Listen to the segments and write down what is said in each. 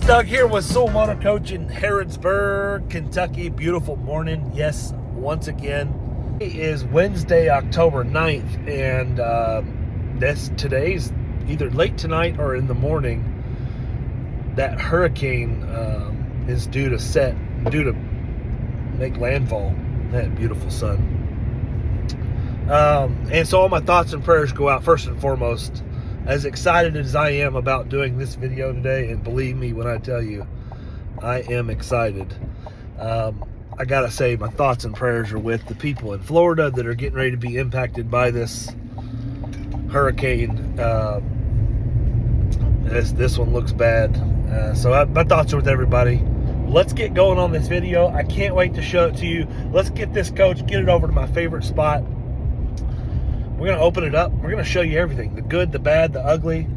Doug here with Soul Motor Coach in Harrodsburg, Kentucky. Beautiful morning. Yes, once again. It is Wednesday, October 9th, and today's either late tonight or in the morning. That hurricane is due to make landfall. That beautiful sun. And so all my thoughts and prayers go out first and foremost. As excited as I am about doing this video today, and believe me when I tell you, I am excited. I gotta say, my thoughts and prayers are with the people in Florida that are getting ready to be impacted by this hurricane. This one looks bad. So my thoughts are with everybody. Let's get going on this video. I can't wait to show it to you. Let's get this coach, get it over to my favorite spot. We're going to open it up. We're going to show you everything. The good, the bad, the ugly.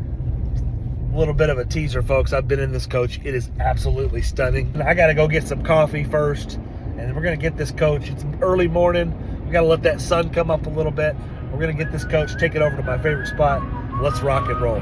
A little bit of a teaser, folks. I've been in this coach. It is absolutely stunning. I got to go get some coffee first, and we're going to get this coach. It's early morning. We got to let that sun come up a little bit. We're going to get this coach, take it over to my favorite spot. Let's rock and roll.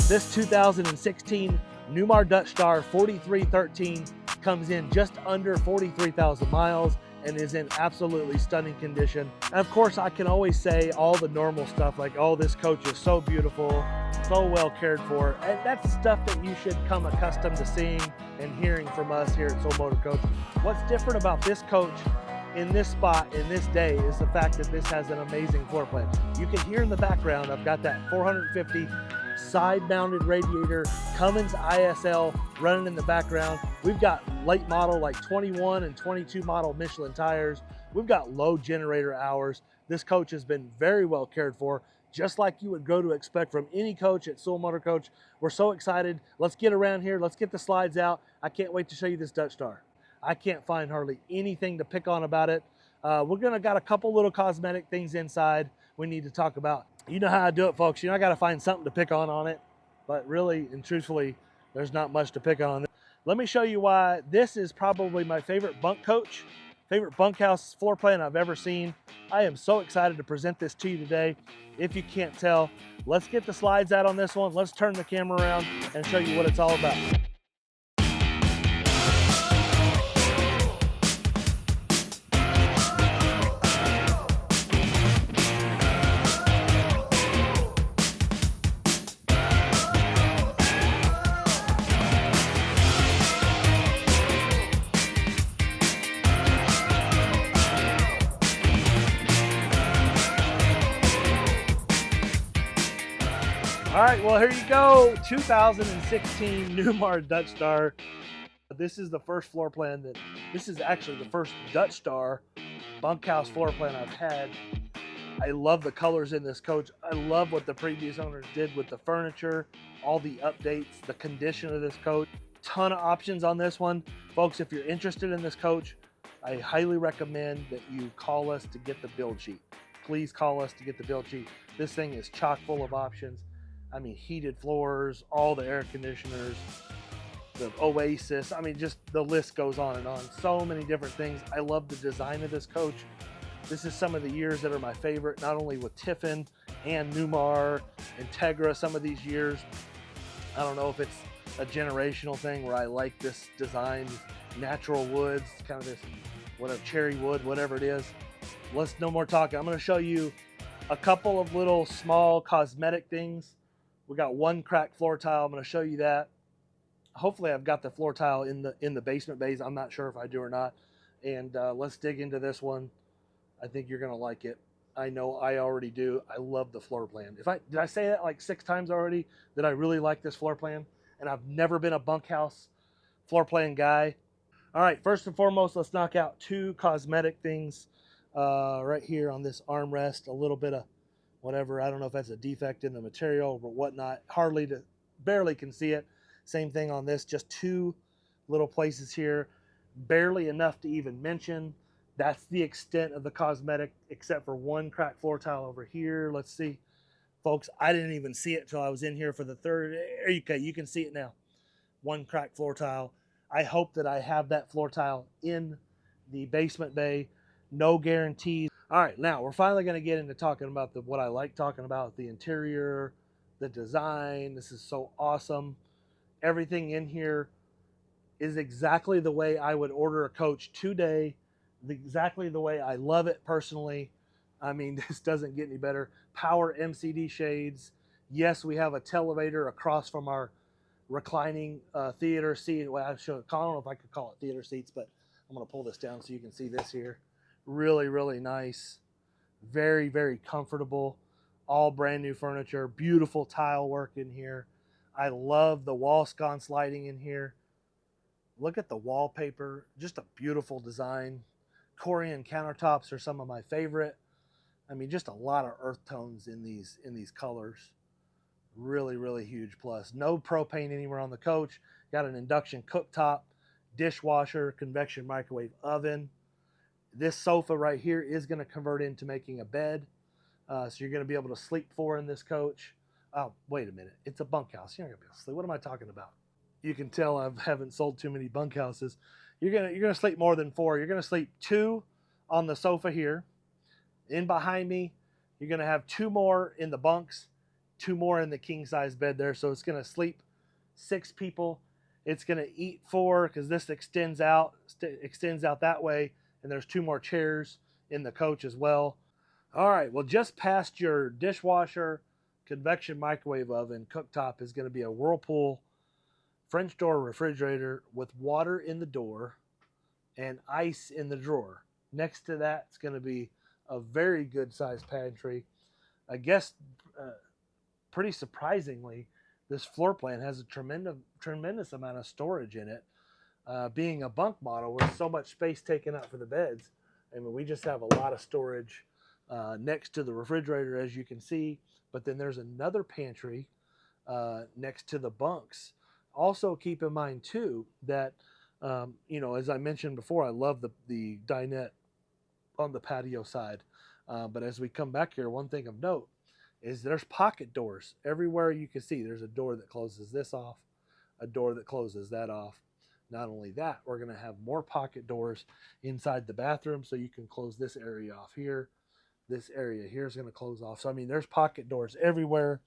This 2016 Newmar Dutchstar 4313 comes in just under 43,000 miles and is in absolutely stunning condition. And of course, I can always say all the normal stuff like, oh, this coach is so beautiful, so well cared for. And that's stuff that you should come accustomed to seeing and hearing from us here at Soul Motor Coach. What's different about this coach in this spot, in this day, is the fact that this has an amazing floor plan. You can hear in the background, I've got that 450 side-mounted radiator, Cummins ISL running in the background. We've got late model like 21 and 22 model Michelin tires. We've got low generator hours. This coach has been very well cared for, just like you would go to expect from any coach at Soul Motor Coach. We're so excited. Let's get around here. Let's get the slides out. I can't wait to show you this Dutchstar. I can't find hardly anything to pick on about it. We're got a couple little cosmetic things inside we need to talk about. You know how I do it, folks. I got to find something to pick on it. But really and truthfully, there's not much to pick on. Let me show you why this is probably my favorite bunk coach, favorite bunkhouse floor plan I've ever seen. I am so excited to present this to you today. If you can't tell, let's get the slides out on this one. Let's turn the camera around and show you what it's all about. All right, well, here you go. 2016 Newmar Dutchstar. This is the first floor plan this is actually the first Dutchstar bunkhouse floor plan I've had. I love the colors in this coach. I love what the previous owners did with the furniture, all the updates, the condition of this coach. Ton of options on this one. Folks, if you're interested in this coach, I highly recommend that you call us to get the build sheet. Please call us to get the build sheet. This thing is chock full of options. I mean, heated floors, all the air conditioners, the Oasis. I mean, just the list goes on and on. So many different things. I love the design of this coach. This is some of the years that are my favorite, not only with Tiffin and Newmar, Integra, some of these years. I don't know if it's a generational thing where I like this design, natural woods, kind of this, whatever, cherry wood, whatever it is. Let's no more talking. I'm going to show you a couple of little small cosmetic things. We got one cracked floor tile. I'm going to show you that. Hopefully I've got the floor tile in the basement bays. I'm not sure if I do or not. And let's dig into this one. I think you're going to like it. I know I already do. I love the floor plan. Did I say that like 6 times already, that I really like this floor plan? And I've never been a bunkhouse floor plan guy. All right, first and foremost, let's knock out 2 cosmetic things right here on this armrest. A little bit of whatever, I don't know if that's a defect in the material or whatnot. Barely can see it. Same thing on this, just 2 little places here. Barely enough to even mention. That's the extent of the cosmetic, except for one cracked floor tile over here. Let's see. Folks, I didn't even see it till I was in here for the third. Okay, you can see it now. One cracked floor tile. I hope that I have that floor tile in the basement bay. No guarantees. All right, now we're finally going to get into talking about what I like talking about, the interior, the design. This is so awesome. Everything in here is exactly the way I would order a coach today, exactly the way I love it personally. I mean, this doesn't get any better. Power MCD shades. Yes, we have a televator across from our reclining theater seat. Well, I don't know if I could call it theater seats, but I'm going to pull this down so you can see this here. Really, really nice. Very, very comfortable. All brand new furniture. Beautiful tile work in here. I love the wall sconce lighting in here. Look at the wallpaper. Just a beautiful design. Corian countertops are some of my favorite. I mean, just a lot of earth tones in these colors. Really, really huge plus. No propane anywhere on the coach. Got an induction cooktop, dishwasher, convection microwave oven. This sofa right here is going to convert into making a bed. So you're going to be able to sleep 4 in this coach. Oh, wait a minute. It's a bunkhouse. You're not going to be able to sleep. What am I talking about? You can tell I haven't sold too many bunkhouses. You're gonna sleep more than 4. You're gonna sleep 2 on the sofa here. In behind me, you're gonna have 2 more in the bunks, 2 more in the king size bed there. So it's gonna sleep 6 people. It's gonna eat 4 because this extends out that way, and there's 2 more chairs in the coach as well. All right, well, just past your dishwasher, convection microwave oven, cooktop is going to be a Whirlpool French door refrigerator with water in the door and ice in the drawer. Next to that, it's going to be a very good sized pantry. I guess, pretty surprisingly, this floor plan has a tremendous amount of storage in it. Being a bunk model with so much space taken up for the beds, I mean, we just have a lot of storage next to the refrigerator, as you can see. But then there's another pantry next to the bunks. Also, keep in mind too that as I mentioned before, I love the dinette on the patio side. But as we come back here, one thing of note is there's pocket doors everywhere you can see. There's a door that closes this off, a door that closes that off. Not only that, we're going to have more pocket doors inside the bathroom, so you can close this area off here. This area here is going to close off. So I mean, there's pocket doors everywhere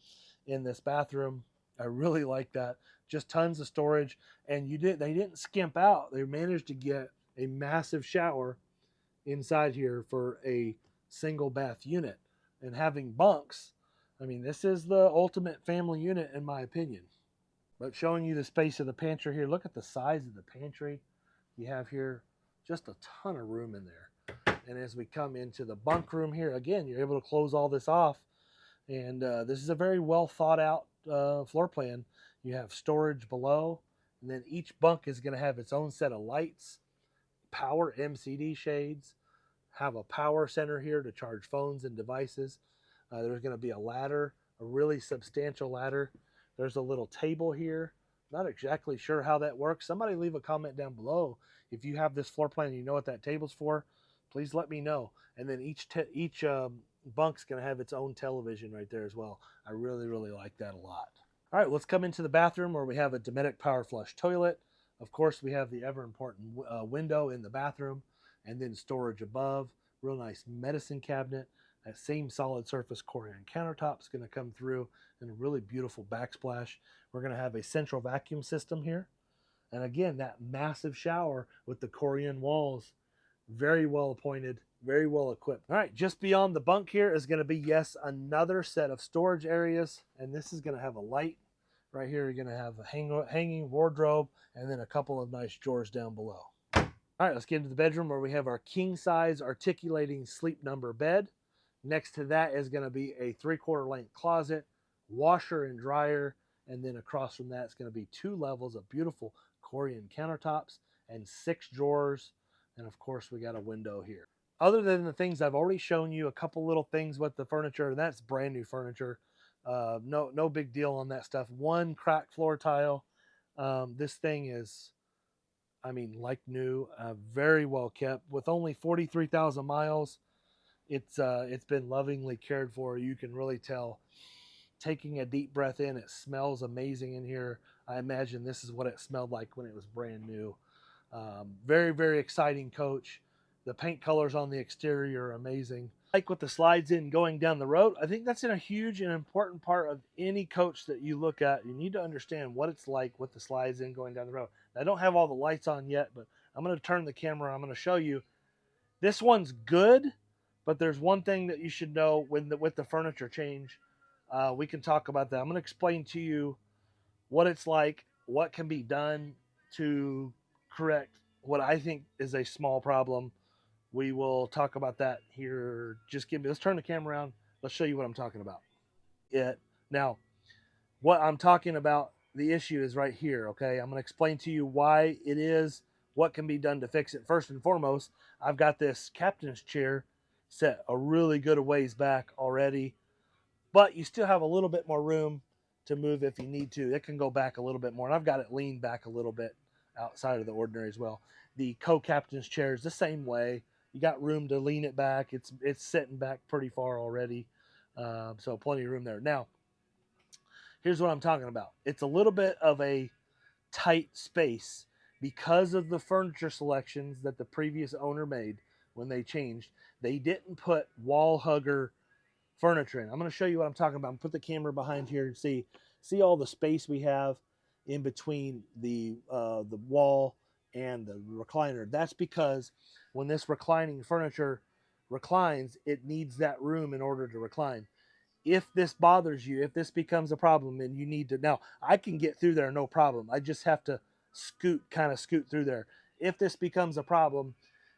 in this bathroom. I really like that. Just tons of storage, and they didn't skimp out. They managed to get a massive shower inside here for a single bath unit. And having bunks, I mean, this is the ultimate family unit in my opinion. But showing you the space of the pantry here, look at the size of the pantry you have here. Just a ton of room in there. And as we come into the bunk room here, again, you're able to close all this off. And this is a very well thought out floor plan. You have storage below, and then each bunk is going to have its own set of lights, power MCD shades, have a power center here to charge phones and devices. There's going to be a ladder, a really substantial ladder. There's a little table here. Not exactly sure how that works. Somebody leave a comment down below. If you have this floor plan and you know what that table's for, please let me know. And then each bunk's going to have its own television right there as well. I really, really like that a lot. All right, let's come into the bathroom where we have a Dometic power flush toilet. Of course, we have the ever important window in the bathroom, and then storage above. Real nice medicine cabinet. That same solid surface Corian countertop is going to come through, and a really beautiful backsplash. We're going to have a central vacuum system here. And again, that massive shower with the Corian walls. Very well appointed, very well equipped. All right, just beyond the bunk here is going to be, yes, another set of storage areas. And this is going to have a light. Right here, you're going to have a hanging wardrobe and then a couple of nice drawers down below. All right, let's get into the bedroom where we have our king size articulating sleep number bed. Next to that is going to be a 3/4 length closet, washer and dryer, and then across from that is going to be 2 levels of beautiful Corian countertops and 6 drawers. And of course, we got a window here. Other than the things I've already shown you, a couple little things with the furniture, and that's brand new furniture. No big deal on that stuff. One cracked floor tile. This thing is, I mean, like new, very well kept. With only 43,000 miles, it's been lovingly cared for. You can really tell. Taking a deep breath in, it smells amazing in here. I imagine this is what it smelled like when it was brand new. Very, very exciting coach. The paint colors on the exterior are amazing. Like with the slides in going down the road, I think that's a huge and important part of any coach that you look at. You need to understand what it's like with the slides in going down the road. I don't have all the lights on yet, but I'm going to turn the camera. I'm going to show you. This one's good, but there's one thing that you should know with the furniture change. We can talk about that. I'm going to explain to you what it's like, what can be done to correct what I think is a small problem. We will talk about that here. Let's turn the camera around. Let's show you what I'm talking about. Now, what I'm talking about, the issue is right here, okay? I'm going to explain to you why it is, what can be done to fix it. First and foremost, I've got this captain's chair set a really good ways back already, but you still have a little bit more room to move if you need to. It can go back a little bit more, and I've got it leaned back a little bit outside of the ordinary as well. The co-captain's chair is the same way. You got room to lean it back. It's sitting back pretty far already, so plenty of room there. Now, here's what I'm talking about. It's a little bit of a tight space because of the furniture selections that the previous owner made when they changed. They didn't put wall hugger furniture in. I'm going to show you what I'm talking about. Put the camera behind here and see all the space we have in between the wall and the recliner. That's because when this reclining furniture reclines, it needs that room in order to recline. If this bothers you, if this becomes a problem and you need to, now I can get through there no problem. I just have to kind of scoot through there. If this becomes a problem,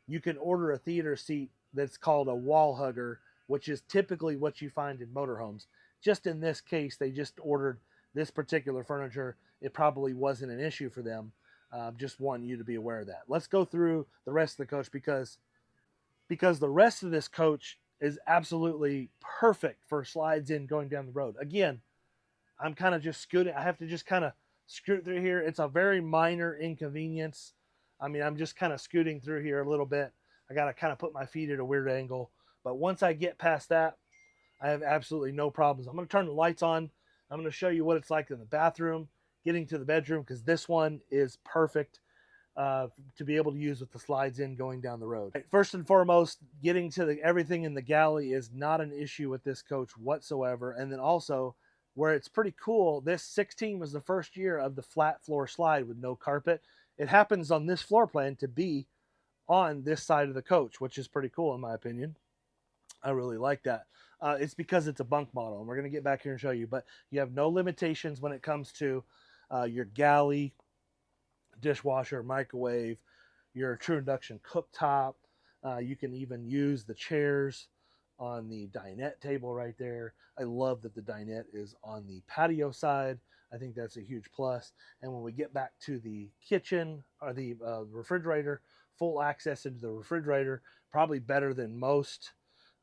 you can order a theater seat that's called a wall hugger, which is typically what you find in motorhomes. Just in this case, they just ordered this particular furniture. It probably wasn't an issue for them. Just want you to be aware of that. Let's go through the rest of the coach because the rest of this coach is absolutely perfect for slides in going down the road. Again, I'm kind of just scooting. I have to just kind of scoot through here. It's a very minor inconvenience. I mean, I'm just kind of scooting through here a little bit. I got to kind of put my feet at a weird angle. But once I get past that, I have absolutely no problems. I'm going to turn the lights on. I'm going to show you what it's like in the bathroom, getting to the bedroom, because this one is perfect to be able to use with the slides in going down the road. First and foremost, getting to everything in the galley is not an issue with this coach whatsoever. And then also, where it's pretty cool, this 16 was the first year of the flat floor slide with no carpet. It happens on this floor plan to be on this side of the coach, which is pretty cool in my opinion. I really like that. It's because it's a bunk model, and we're going to get back here and show you. But you have no limitations when it comes to your galley, dishwasher, microwave, your true induction cooktop. You can even use the chairs on the dinette table right there. I love that the dinette is on the patio side. I think that's a huge plus. And when we get back to the kitchen or the refrigerator, full access into the refrigerator, probably better than most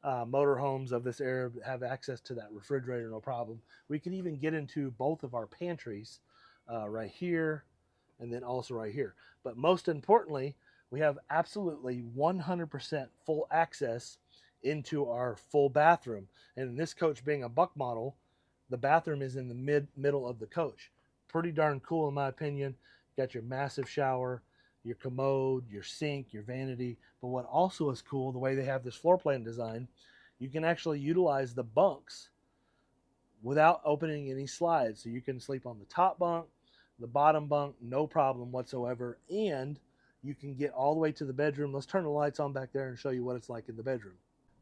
motorhomes of this era have access to that refrigerator, no problem. We can even get into both of our pantries right here and then also right here. But most importantly, we have absolutely 100% full access into our full bathroom. And in this coach being a Buck model, the bathroom is in the middle of the coach. Pretty darn cool in my opinion. You got your massive shower, your commode, your sink, your vanity. But what also is cool, the way they have this floor plan design, you can actually utilize the bunks without opening any slides. So you can sleep on the top bunk, the bottom bunk, no problem whatsoever. And you can get all the way to the bedroom. Let's turn the lights on back there and show you what it's like in the bedroom.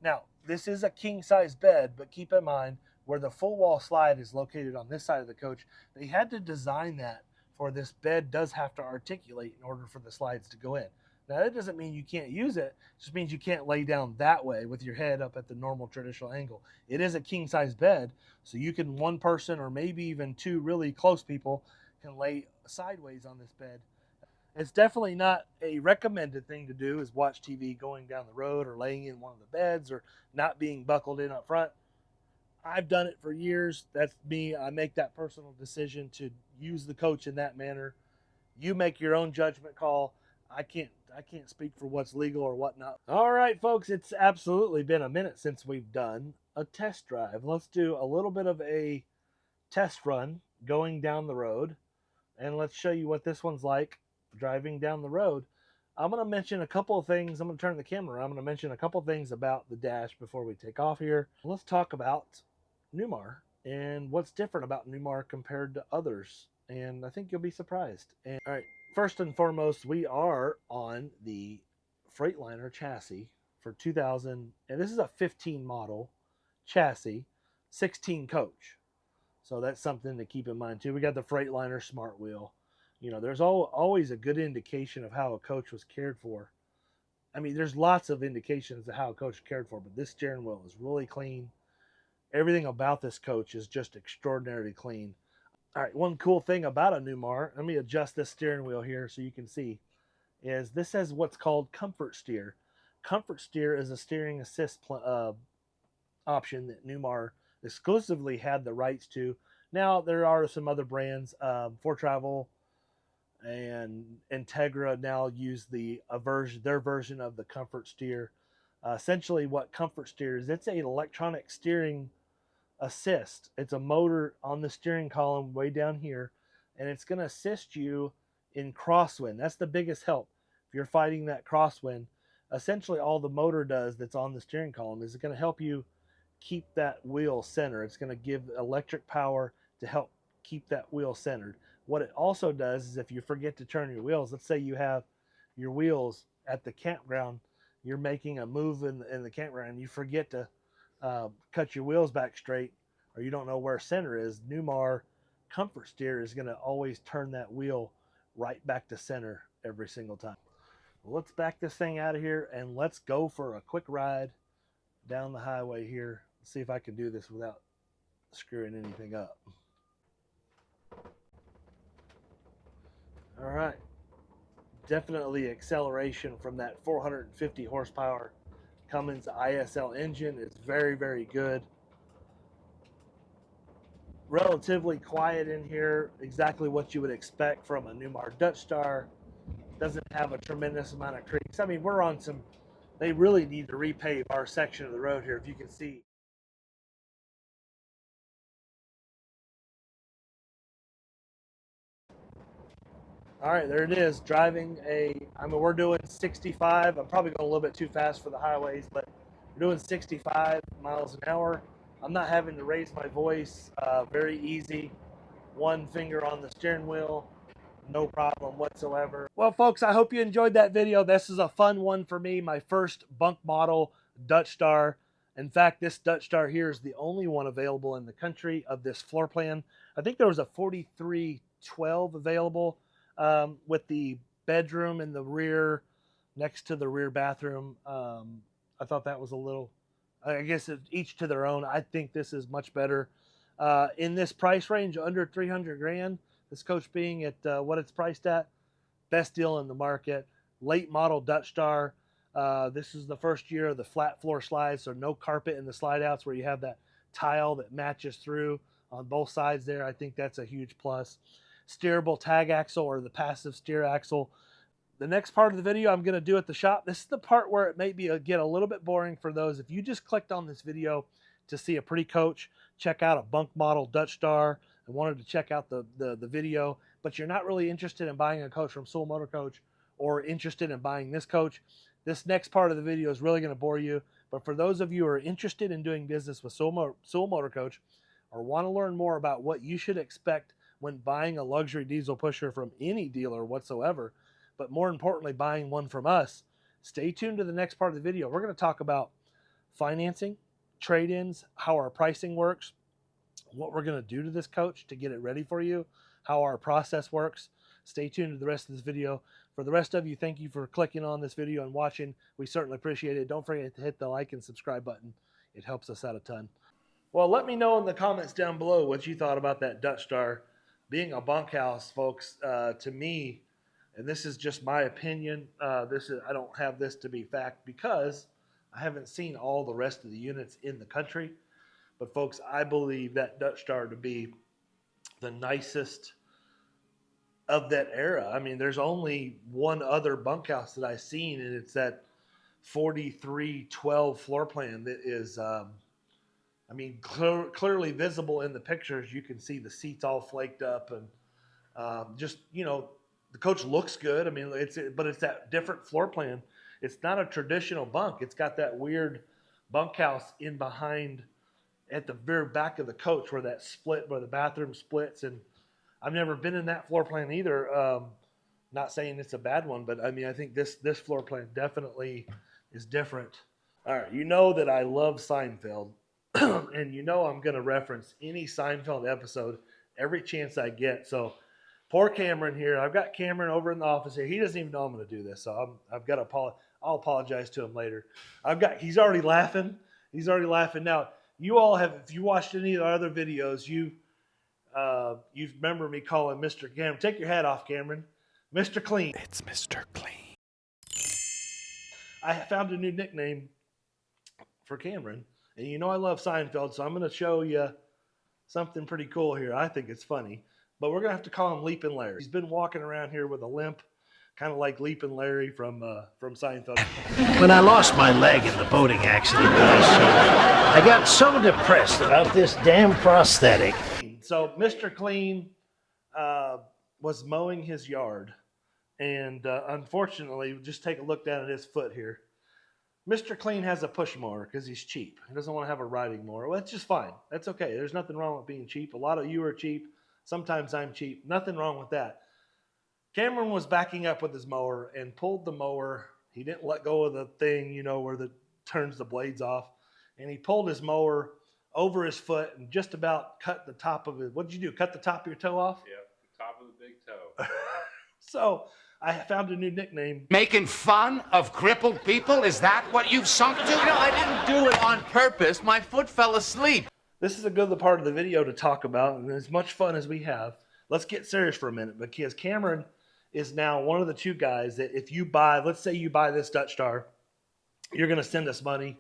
Now, this is a king size bed, but keep in mind where the full wall slide is located on this side of the coach, they had to design that for this bed does have to articulate in order for the slides to go in. Now, that doesn't mean you can't use it. It just means you can't lay down that way with your head up at the normal traditional angle. It is a king size bed, so you can, one person or maybe even two really close people can lay sideways on this bed. It's definitely not a recommended thing to do is watch TV going down the road or laying in one of the beds or not being buckled in up front. I've done it for years. That's me. I make that personal decision to use the coach in that manner. You make your own judgment call. I can't speak for what's legal or whatnot. All right, folks, it's absolutely been a minute since we've done a test drive. Let's do a little bit of a test run going down the road, and let's show you what this one's like driving down the road. I'm going to mention a couple of things. I'm going to turn the camera around. I'm going to mention a couple of things about the dash before we take off here. Let's talk about Newmar and what's different about Newmar compared to others. And I think you'll be surprised. And all right, first and foremost, we are on the Freightliner chassis for 2000, and this is a 15 model chassis, 16 coach. So that's something to keep in mind too. We got the Freightliner Smart Wheel. You know, there's always a good indication of how a coach was cared for. I mean, there's lots of indications of how a coach cared for, but this steering wheel is really clean. Everything about this coach is just extraordinarily clean. All right, one cool thing about a Newmar, let me adjust this steering wheel here so you can see, is this has what's called Comfort Steer. Comfort Steer is a steering assist option that Newmar exclusively had the rights to. Now there are some other brands, For Travel and Integra now use their version of the Comfort Steer. Essentially, what Comfort Steer is, it's an electronic steering assist. It's a motor on the steering column way down here, and it's going to assist you in crosswind. That's the biggest help. If you're fighting that crosswind, essentially all the motor does that's on the steering column is going to help you keep that wheel centered. It's going to give electric power to help keep that wheel centered. What it also does is if you forget to turn your wheels, let's say you have your wheels at the campground, you're making a move in the campground, and you forget to cut your wheels back straight, or you don't know where center is, Newmar Comfort Steer is going to always turn that wheel right back to center every single time. Well, let's back this thing out of here and let's go for a quick ride down the highway here. See if I can do this without screwing anything up. All right. Definitely acceleration from that 450 horsepower Cummins ISL engine is very, very good. Relatively quiet in here, exactly what you would expect from a Newmar Dutchstar. Doesn't have a tremendous amount of creaks. I mean, we're on some, they really need to repave our section of the road here, if you can see. All right, there it is. Driving I mean, we're doing 65. I'm probably going a little bit too fast for the highways, but we're doing 65 miles an hour. I'm not having to raise my voice. Very easy. One finger on the steering wheel. No problem whatsoever. Well, folks, I hope you enjoyed that video. This is a fun one for me. My first bunk model Dutchstar. In fact, this Dutchstar here is the only one available in the country of this floor plan. I think there was a 4312 available with the bedroom in the rear next to the rear bathroom. I thought that was a little, I guess each to their own. I think this is much better. In this price range, under 300 grand, this coach being at what it's priced at, best deal in the market. Late model Dutchstar. This is the first year of the flat floor slides, so no carpet in the slide outs where you have that tile that matches through on both sides there. I think that's a huge plus. Steerable tag axle or the passive steer axle. The next part of the video I'm going to do at the shop, this is the part where it may get a little bit boring for those. If you just clicked on this video to see a pretty coach, check out a bunk model Dutchstar, and wanted to check out the video, but you're not really interested in buying a coach from Sewell Motor Coach or interested in buying this coach, this next part of the video is really going to bore you. But for those of you who are interested in doing business with Sewell Motor Coach or want to learn more about what you should expect when buying a luxury diesel pusher from any dealer whatsoever, but more importantly, buying one from us, stay tuned to the next part of the video. We're going to talk about financing, trade-ins, how our pricing works, what we're going to do to this coach to get it ready for you, how our process works. Stay tuned to the rest of this video. For the rest of you, thank you for clicking on this video and watching. We certainly appreciate it. Don't forget to hit the like and subscribe button. It helps us out a ton. Well, let me know in the comments down below what you thought about that Dutchstar being a bunkhouse, folks. To me, and this is just my opinion, I don't have this to be fact because I haven't seen all the rest of the units in the country. But folks, I believe that Dutchstar to be the nicest of that era. I mean, there's only one other bunkhouse that I've seen, and it's that 4312 floor plan that is, I mean, clearly visible in the pictures. You can see the seats all flaked up, and just, you know, the coach looks good. I mean, but it's that different floor plan. It's not a traditional bunk. It's got that weird bunkhouse in behind at the very back of the coach where that split, where the bathroom splits. And I've never been in that floor plan either. Not saying it's a bad one, but I mean, I think this floor plan definitely is different. All right, you know that I love Seinfeld, and you know I'm going to reference any Seinfeld episode every chance I get. So poor Cameron here. I've got Cameron over in the office here. He doesn't even know I'm going to do this, so I've got to I'll apologize to him later. He's already laughing. He's already laughing. Now, you all have, if you watched any of the other videos, you remember me calling Mr. Cameron. Take your hat off, Cameron. Mr. Clean. It's Mr. Clean. I found a new nickname for Cameron, and you know I love Seinfeld, so I'm going to show you something pretty cool here. I think it's funny, but we're going to have to call him Leapin' Larry. He's been walking around here with a limp, kind of like Leapin' Larry from Seinfeld. When I lost my leg in the boating accident that I got so depressed about this damn prosthetic. So Mr. Clean was mowing his yard, and unfortunately, just take a look down at his foot here. Mr. Clean has a push mower because he's cheap. He doesn't want to have a riding mower. Well, that's just fine. That's okay. There's nothing wrong with being cheap. A lot of you are cheap. Sometimes I'm cheap. Nothing wrong with that. Cameron was backing up with his mower and pulled the mower. He didn't let go of the thing, you know, where the turns the blades off. And he pulled his mower over his foot and just about cut the top of it. What did you do? Cut the top of your toe off? Yep, the top of the big toe. So I found a new nickname. Making fun of crippled people? Is that what you've sunk to? No, I didn't do it on purpose. My foot fell asleep. This is a good part of the video to talk about, and as much fun as we have, let's get serious for a minute, because Cameron is now one of the two guys that if you buy, let's say you buy this Dutchstar, you're going to send us money.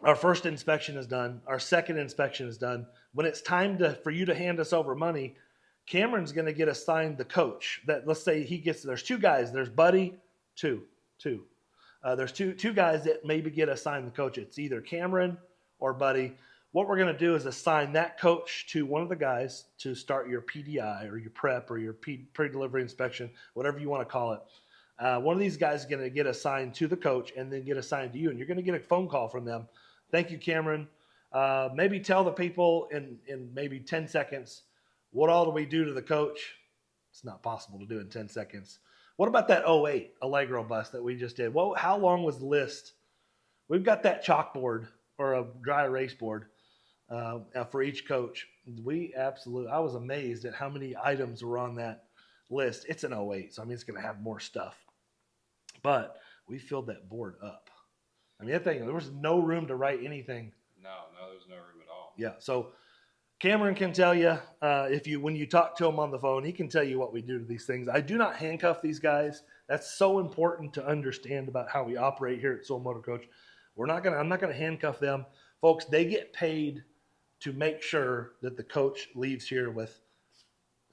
Our first inspection is done. Our second inspection is done. When it's time for you to hand us over money, Cameron's going to get assigned the coach. That, let's say he gets, there's two guys. There's Buddy, two. There's two guys that maybe get assigned the coach. It's either Cameron or Buddy. What we're going to do is assign that coach to one of the guys to start your PDI or your prep or your pre-delivery inspection, whatever you want to call it. One of these guys is going to get assigned to the coach and then get assigned to you, and you're going to get a phone call from them. Thank you, Cameron. Maybe tell the people in maybe 10 seconds, what all do we do to the coach? It's not possible to do in 10 seconds. What about that 08 Allegro bus that we just did? Well, how long was the list? We've got that chalkboard or a dry erase board for each coach. I was amazed at how many items were on that list. It's an 08, so I mean, it's going to have more stuff. But we filled that board up. I mean, that thing, there was no room to write anything. No, there's no room at all. Yeah, so Cameron can tell you, when you talk to him on the phone, he can tell you what we do to these things. I do not handcuff these guys. That's so important to understand about how we operate here at Soul Motor Coach. I'm not gonna handcuff them. Folks, they get paid to make sure that the coach leaves here with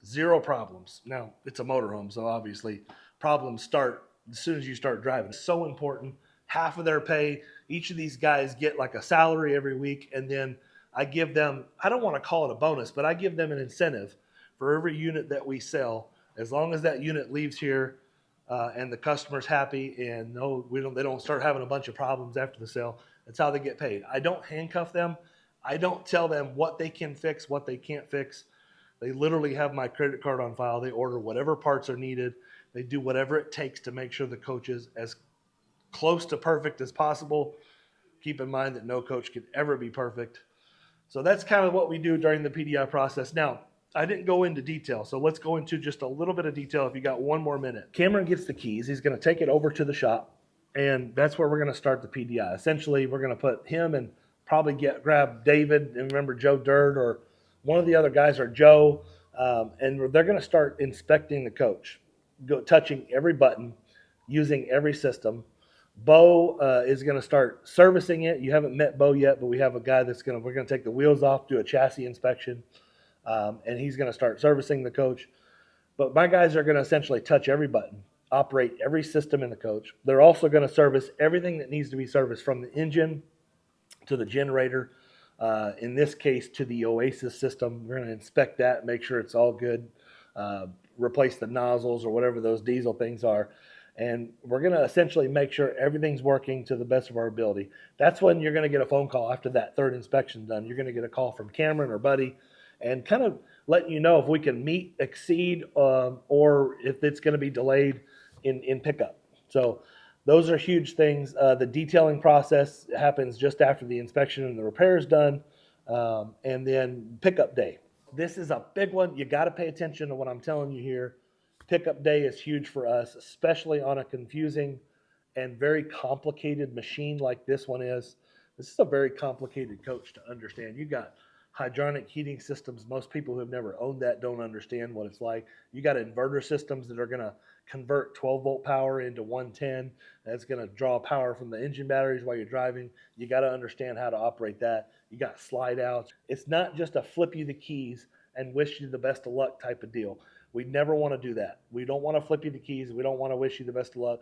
zero problems. Now, it's a motorhome, so obviously problems start as soon as you start driving. It's so important. Half of their pay, each of these guys get like a salary every week, and then I give them, I don't want to call it a bonus, but I give them an incentive for every unit that we sell. As long as that unit leaves here and the customer's happy and they don't start having a bunch of problems after the sale, that's how they get paid. I don't handcuff them. I don't tell them what they can fix, what they can't fix. They literally have my credit card on file. They order whatever parts are needed. They do whatever it takes to make sure the coach is as close to perfect as possible. Keep in mind that no coach can ever be perfect. So that's kind of what we do during the PDI process. Now, I didn't go into detail, so let's go into just a little bit of detail if you got one more minute. Cameron gets the keys. He's going to take it over to the shop, and that's where we're going to start the PDI. Essentially, we're going to put him and probably grab David, and remember Joe Dirt or one of the other guys, or Joe, and they're going to start inspecting the coach, touching every button, using every system. Bo is going to start servicing it. You haven't met Bo yet, but we have a guy we're going to take the wheels off, do a chassis inspection, and he's going to start servicing the coach. But my guys are going to essentially touch every button, operate every system in the coach. They're also going to service everything that needs to be serviced, from the engine to the generator, in this case to the Oasis system. We're going to inspect that, make sure it's all good, replace the nozzles or whatever those diesel things are. And we're going to essentially make sure everything's working to the best of our ability. That's when you're going to get a phone call after that third inspection done. You're going to get a call from Cameron or Buddy, and kind of letting you know if we can meet, exceed, or if it's going to be delayed in pickup. So those are huge things. The detailing process happens just after the inspection and the repair is done, and then pickup day. This is a big one. You got to pay attention to what I'm telling you here. Pickup day is huge for us, especially on a confusing and very complicated machine like this one is. This is a very complicated coach to understand. You got hydronic heating systems. Most people who have never owned that don't understand what it's like. You got inverter systems that are going to convert 12-volt power into 110. That's going to draw power from the engine batteries while you're driving. You got to understand how to operate that. You got slide outs. It's not just a flip you the keys and wish you the best of luck type of deal. We never want to do that. We don't want to flip you the keys. We don't want to wish you the best of luck.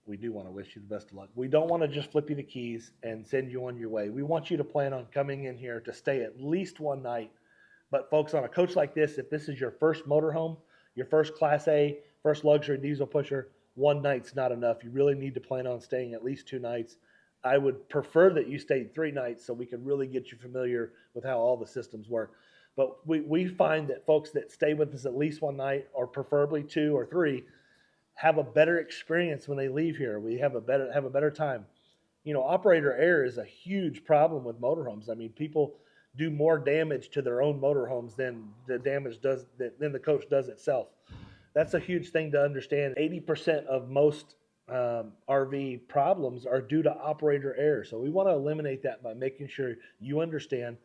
We do want to wish you the best of luck. We don't want to just flip you the keys and send you on your way. We want you to plan on coming in here to stay at least one night. But folks, on a coach like this, if this is your first motorhome, your first Class A, first luxury diesel pusher, one night's not enough. You really need to plan on staying at least 2 nights. I would prefer that you stayed 3 nights so we can really get you familiar with how all the systems work. But we find that folks that stay with us at least one night, or preferably 2 or 3, have a better experience when they leave here. We have a better time. You know, operator error is a huge problem with motorhomes. I mean, people do more damage to their own motorhomes than the coach does itself. That's a huge thing to understand. 80% of most RV problems are due to operator error. So we want to eliminate that by making sure you understand.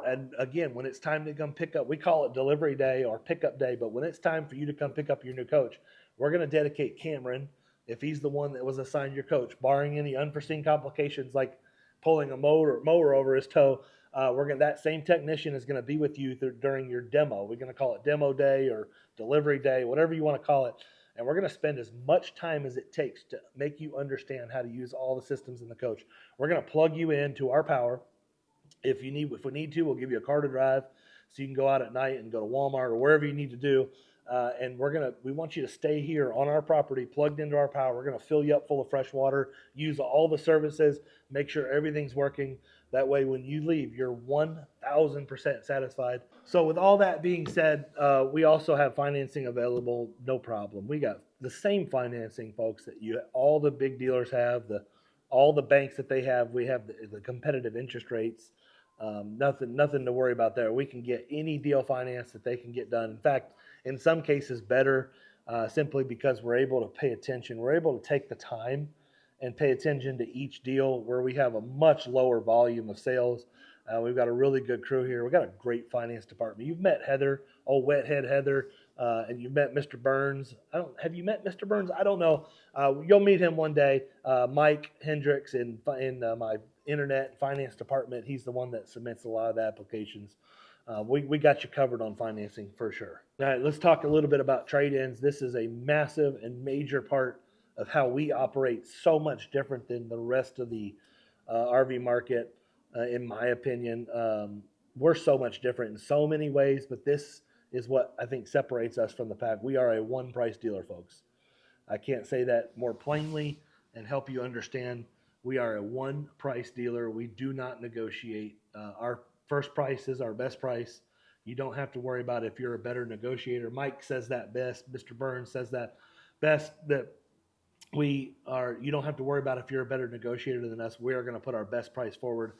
And again, when it's time to come pick up, we call it delivery day or pickup day, but when it's time for you to come pick up your new coach, we're going to dedicate Cameron, if he's the one that was assigned your coach, barring any unforeseen complications like pulling a mower over his toe. That same technician is going to be with you during your demo. We're going to call it demo day or delivery day, whatever you want to call it. And we're going to spend as much time as it takes to make you understand how to use all the systems in the coach. We're going to plug you into our power. If we need to, we'll give you a car to drive so you can go out at night and go to Walmart or wherever you need to do. And we want you to stay here on our property, plugged into our power. We're going to fill you up full of fresh water, use all the services, make sure everything's working. That way, when you leave, you're 1,000% satisfied. So with all that being said, we also have financing available, no problem. We got the same financing, folks, that all the big dealers have, all the banks that they have. We have the competitive interest rates. Nothing to worry about there. We can get any deal finance that they can get done. In fact, in some cases better, simply because we're able to pay attention. We're able to take the time and pay attention to each deal where we have a much lower volume of sales. We've got a really good crew here. We've got a great finance department. You've met Heather, old Wethead Heather, and you've met Mr. Burns. Have you met Mr. Burns? I don't know. You'll meet him one day. Mike Hendricks in my internet and finance department. He's the one that submits a lot of the applications. We got you covered on financing for sure. All right, let's talk a little bit about trade-ins. This is a massive and major part of how we operate, so much different than the rest of the RV market, in my opinion. We're so much different in so many ways, but this is what I think separates us from the pack. We are a one-price dealer, folks. I can't say that more plainly and help you understand. We are a one-price dealer. We do not negotiate. Our first price is our best price. You don't have to worry about if you're a better negotiator. Mike says that best. Mr. Burns says that best, that you don't have to worry about if you're a better negotiator than us. We are going to put our best price forward.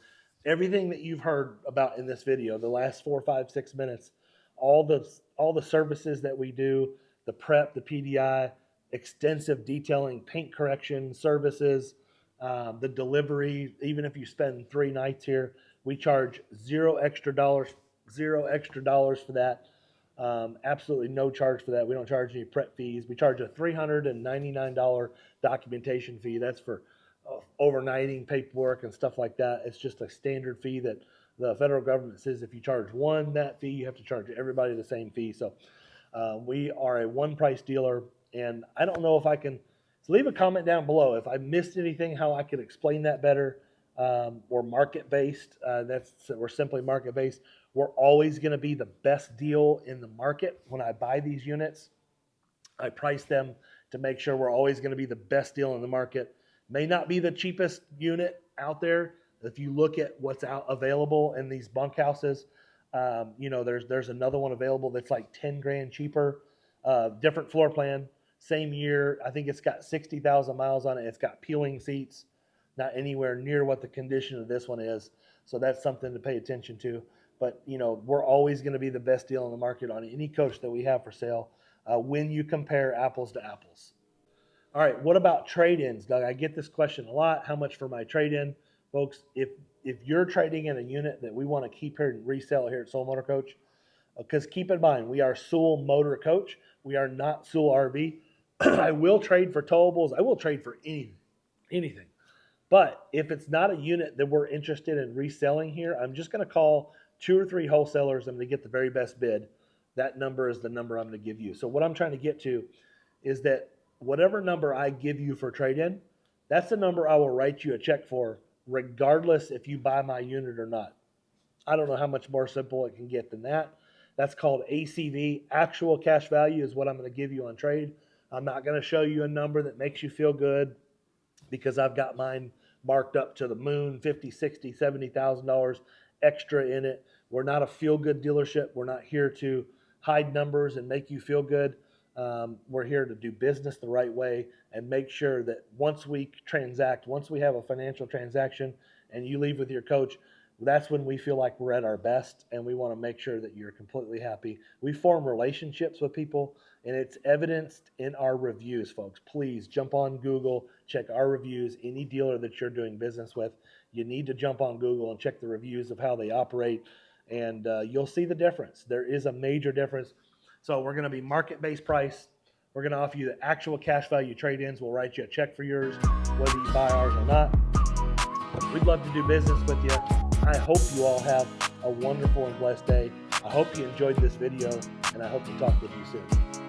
Everything that you've heard about in this video, the last 4, 5, 6 minutes, all the services that we do, the prep, the PDI, extensive detailing, paint correction services, the delivery. Even if you spend 3 nights here, we charge $0 extra dollars for that. Absolutely no charge for that. We don't charge any prep fees. We charge a $399 documentation fee. That's for overnighting paperwork and stuff like that. It's just a standard fee that the federal government says if you charge one that fee, you have to charge everybody the same fee. So We are a one price dealer, and I don't know if I can. So leave a comment down below if I missed anything, how I could explain that better, or market based. We're simply market based. We're always going to be the best deal in the market. When I buy these units, I price them to make sure we're always going to be the best deal in the market. May not be the cheapest unit out there. If you look at what's out available in these bunkhouses, there's another one available that's like 10 grand cheaper, different floor plan, same year. I think it's got 60,000 miles on it. It's got peeling seats, not anywhere near what the condition of this one is. So that's something to pay attention to. But, we're always going to be the best deal in the market on any coach that we have for sale when you compare apples to apples. All right, what about trade-ins, Doug? I get this question a lot. How much for my trade-in? Folks, if you're trading in a unit that we want to keep here and resell here at Soul Motor Coach, because keep in mind, we are Soul Motor Coach. We are not Soul RV. I will trade for towables. I will trade for anything. But if it's not a unit that we're interested in reselling here, I'm just going to call 2 or 3 wholesalers. I'm going to get the very best bid. That number is the number I'm going to give you. So what I'm trying to get to is that whatever number I give you for trade-in, that's the number I will write you a check for, regardless if you buy my unit or not. I don't know how much more simple it can get than that. That's called ACV. Actual cash value is what I'm going to give you on trade. I'm not going to show you a number that makes you feel good because I've got mine marked up to the moon, $50,000, $60,000, $70,000 extra in it. We're not a feel-good dealership. We're not here to hide numbers and make you feel good. We're here to do business the right way and make sure that once we transact, once we have a financial transaction and you leave with your coach, that's when we feel like we're at our best, and we want to make sure that you're completely happy. We form relationships with people, and it's evidenced in our reviews, folks. Please jump on Google, check our reviews. Any dealer that you're doing business with, you need to jump on Google and check the reviews of how they operate, and you'll see the difference. There is a major difference. So we're going to be market-based price. We're going to offer you the actual cash value trade-ins. We'll write you a check for yours, whether you buy ours or not. We'd love to do business with you. I hope you all have a wonderful and blessed day. I hope you enjoyed this video, and I hope to talk with you soon.